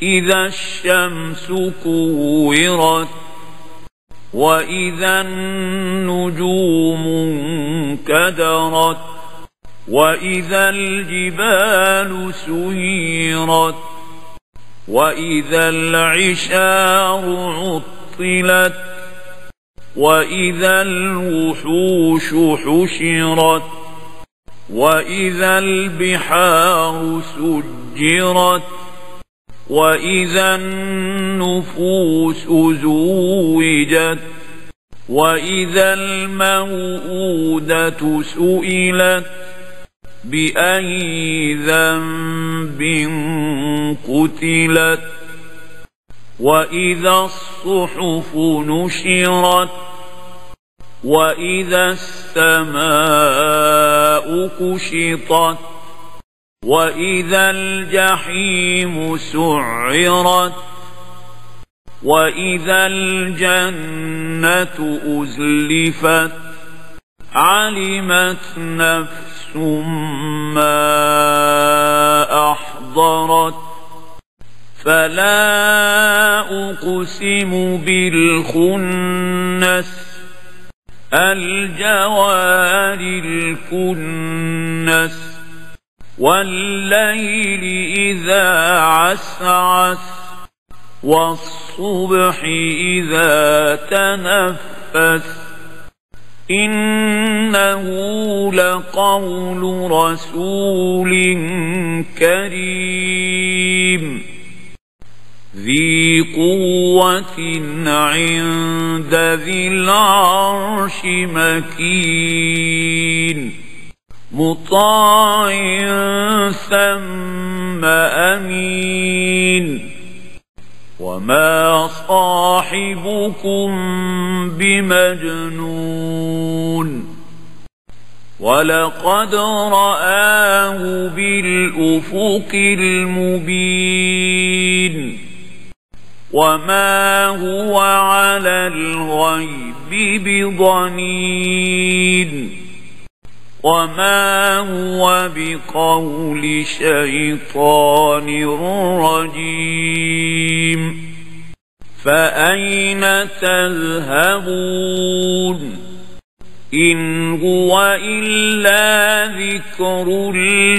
إذا الشمس كورت وإذا النجوم انكدرت وإذا الجبال سيرت وإذا العشار عطلت وإذا الوحوش حشرت وإذا البحار سجرت وإذا النفوس زوجت وإذا الموءودة سئلت بأي ذنب قتلت وإذا الصحف نشرت وإذا السماء كشطت وإذا الجحيم سعرت وإذا الجنة أزلفت علمت نفس ما أحضرت فلا أقسم بالخنس الجوار الكنس والليل إذا عسعس والصبح إذا تنفس إنه لقول رسول كريم ذي قوة عند ذي العرش مكين مطاع ثم أمين وما صاحبكم بمجنون ولقد رآه بالأفق المبين وما هو على الغيب بضنين وما هو بقول شيطان رجيم فأين تذهبون إن هو إلا ذكر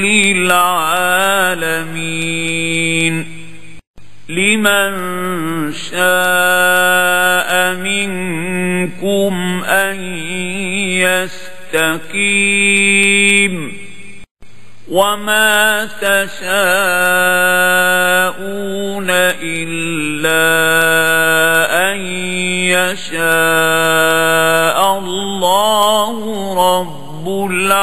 للعالمين لمن شاء منكم أن يستقيم وما تشاءون إلا أن يشاء الله رب العالمين.